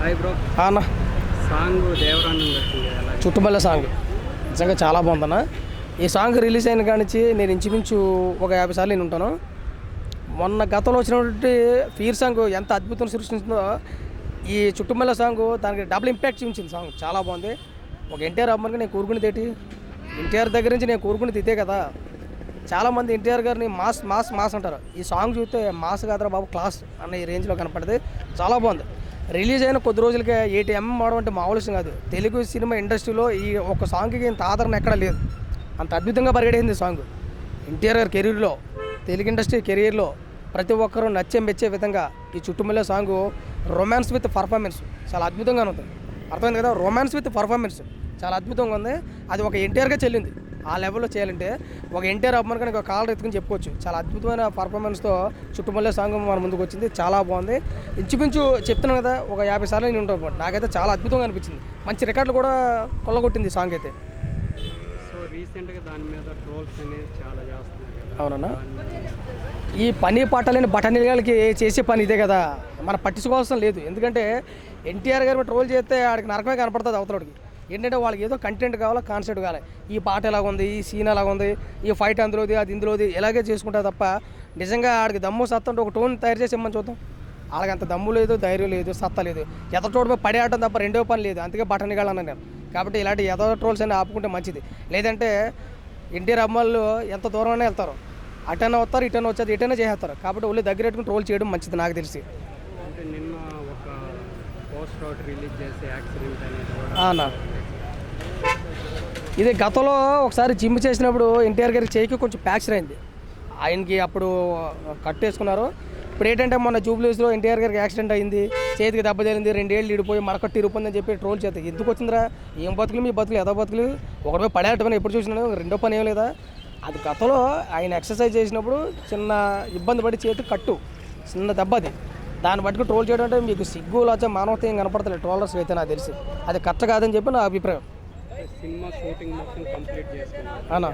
Hi bro. అన్న song దేవరాన్ని వచ్చింది ఎలా? చుట్టుపల్ల సాంగ్ నిజంగా చాలా బాగుందన్న. ఈ సాంగ్ రిలీజ్ అయిన కాడి నుంచి నేను ఇంచుమించు ఒక 50 సార్లు నేను ఉంటాను. మొన్న గతంలో వచ్చినటువంటి ఫీర్ సాంగ్ ఎంత అద్భుతం సృష్టించిందో ఈ చుట్టుమల్ల సాంగ్ దానికి డబుల్ ఇంపాక్ట్ చూపించింది. సాంగ్ చాలా బాగుంది. ఒక ఎన్టీఆర్ అమ్మకి నేను కోరుకునేది ఏంటి, ఎన్టీఆర్ దగ్గర నుంచి నేను కోరుకునేది ఇదే కదా. చాలామంది ఎన్టీఆర్ గారిని మాస్ మాస్ మాస్ అంటారు. ఈ సాంగ్ చూస్తే మాస్ కాదరా బాబు, క్లాస్ అన్న ఈ రేంజ్లో కనపడింది. చాలా బాగుంది. రిలీజ్ అయిన కొద్ది రోజులకే 80M అవడం అంటే మామూలు విషయం కాదు. తెలుగు సినిమా ఇండస్ట్రీలో ఈ ఒక సాంగ్కి ఇంత ఆదరణ ఎక్కడా లేదు. అంత అద్భుతంగా పరిగెడింది సాంగ్. ఎన్టీఆర్ గారి కెరీర్లో, తెలుగు ఇండస్ట్రీ కెరీర్లో ప్రతి ఒక్కరూ నచ్చే మెచ్చే విధంగా ఈ చుట్టుమల్ల సాంగ్ రొమాన్స్ విత్ పర్ఫార్మెన్స్ చాలా అద్భుతంగా ఉంది. అర్థమైంది కదా, రొమాన్స్ విత్ పర్ఫార్మెన్స్ చాలా అద్భుతంగా ఉంది. అది ఒక ఎన్టీఆర్గా చెల్లింది. ఆ లెవెల్లో చేయాలంటే ఒక ఎన్టీఆర్ అమ్మకని ఒక కాలర్ ఎత్తుకుని చెప్పుకోవచ్చు. చాలా అద్భుతమైన పర్ఫార్మెన్స్తో చుట్టుమల్ల సాంగ్ మన ముందుకు వచ్చింది. చాలా బాగుంది. ఇంచుమించు చెప్తున్నాను కదా, ఒక 50 సార్లు నేను ఉంటాను. నాకైతే చాలా అద్భుతంగా అనిపించింది. మంచి రికార్డులు కూడా కొల్లగొట్టింది సాంగ్ అయితే. సో రీసెంట్గా దాని మీద ట్రోల్స్ అనేది చాలా చేస్తున్నారు కదా. అవునన్నా, ఈ పని పాటలేని బఠనీలకి చేసే పని ఇదే కదా, మనం పట్టించుకోవాల్సిన లేదు. ఎందుకంటే ఎన్టీఆర్ గారిని ట్రోల్ చేస్తే ఆడికి నరకమే కనపడుతుంది అవతలడికి. ఏంటంటే వాళ్ళకి ఏదో కంటెంట్ కావాలా, కాన్సెప్ట్ కావాలి. ఈ పాట ఎలాగ ఉంది, ఈ సీన్ ఎలాగ ఉంది, ఈ ఫైట్ అందులోది, అది ఇందులోది, ఇలాగే చేసుకుంటారు తప్ప నిజంగా ఆడికి దమ్ము సత్తా అంటే ఒక టోన్ తయారు చేసి ఇమ్మని చూద్దాం. వాళ్ళకి అంత దమ్ము లేదు, ధైర్యం లేదు, సత్తా లేదు. ఎదటోడు పడే ఆడటం తప్ప రెండో పని లేదు. అందుకే బఠనీగాళ్ళు అన్నాను నేను. కాబట్టి ఇలాంటి ఎదో ట్రోల్స్ అని ఆపుకుంటే మంచిది. లేదంటే ఎన్టీఆర్ అమ్మాళ్ళు ఎంత దూరమైనా వెళ్తారు, అటైనా వస్తారు, ఇటైనా వచ్చేది, ఇటైనా చేసేస్తారు. కాబట్టి ఒళ్ళు దగ్గర పెట్టుకుని ట్రోల్ చేయడం మంచిది నాకు తెలిసి. అంటే నిన్న ఒక పోస్ట్ అవుట్ రిలీజ్ చేసే యాక్సిడెంట్ అనేది అన్నా, ఇది గతంలో ఒకసారి జిమ్ చేసినప్పుడు ఎన్టీఆర్ గారికి చేయికి కొంచెం ఫ్రాక్చర్ అయింది. ఆయనకి అప్పుడు కట్టేసుకున్నారు. ఇప్పుడు ఏంటంటే మొన్న జూబ్లీస్లో ఎన్టీఆర్ గారికి యాక్సిడెంట్ అయింది, చేతికి దెబ్బ తగిలింది, 2 ఏళ్ళు ఇడిపోయి మడకట్టి ఇరుపుందని చెప్పి ట్రోల్ చేస్తారు. ఎందుకు వచ్చిందిరా, ఏం బతుకులు మీ బతుకులు, ఎదో బతుకులు, ఒకటి పడేటమని ఎప్పుడు చూసినాను, రెండో పని ఏం లేదా. అది గతంలో ఆయన ఎక్సర్సైజ్ చేసినప్పుడు చిన్న ఇబ్బంది పడి చేతికి కట్టు చిన్న దెబ్బ, అది దాన్ని బట్టి ట్రోల్ చేయడం అంటే మీకు సిగ్గు లాచ మానవత ఏం కనపడతలేదు ట్రోలర్స్ అయితే నాకు తెలిసి. అది కరెక్ట్ కాదని చెప్పి నా అభిప్రాయం. సినిమా షూటింగ్ మొత్తం కంప్లీట్ చేసుకున్నాను అన్నా,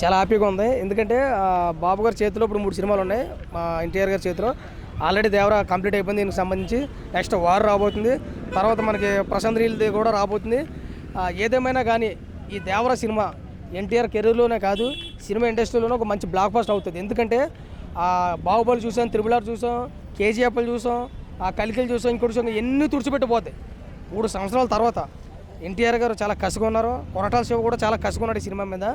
చాలా హ్యాపీగా ఉంది. ఎందుకంటే బాబు గారి చేతిలో ఇప్పుడు 3 సినిమాలు ఉన్నాయి. మా ఎన్టీఆర్ గారి చేతిలో ఆల్రెడీ దేవరా కంప్లీట్ అయిపోయింది. దీనికి సంబంధించి నెక్స్ట్ వార్ రాబోతుంది. తర్వాత మనకి ప్రశాంత్ రీల్ది కూడా రాబోతుంది. ఏదేమైనా కానీ ఈ దేవరా సినిమా ఎన్టీఆర్ కెరీర్లోనే కాదు, సినిమా ఇండస్ట్రీలోనే ఒక మంచి బ్లాక్ బస్టర్ అవుతుంది. ఎందుకంటే బాహుబలి చూసాం, త్రిబుల్ చూసాం, కేజీఎఫ్లు చూసాం, కలికిలు చూసాం, ఇంకోటి చూసాం, ఎన్ని తుడిచిపెట్టిపోతాయి. 3 సంవత్సరాల తర్వాత ఎన్టీఆర్ గారు చాలా కసిగా ఉన్నారు. కొరటాల శివ కూడా చాలా కసిగా ఉన్నాడు ఈ సినిమా మీద.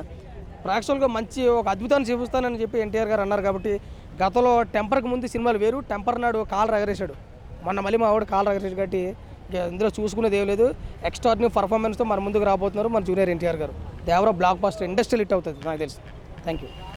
ప్రేక్షకులుగా మంచి ఒక అద్భుతాన్ని చూపిస్తానని చెప్పి ఎన్టీఆర్ గారు అన్నారు. కాబట్టి గతంలో టెంపర్కి ముందు సినిమాలు వేరు, టెంపర్ నాడు కాలు రగరేశాడు. మొన్న మళ్ళీ మా ఆవిడ కాలు రగరేసాడు. కాబట్టి ఇందులో చూసుకునేది ఏం లేదు. ఎక్స్ట్రాడినరీ పర్ఫార్మెన్స్తో మన ముందుకు రాబోతున్నారు మన జూనియర్ ఎన్టీఆర్ గారు. Devara block buster industrial hit అవుతుంది నాకు తెలుసు. Thank you.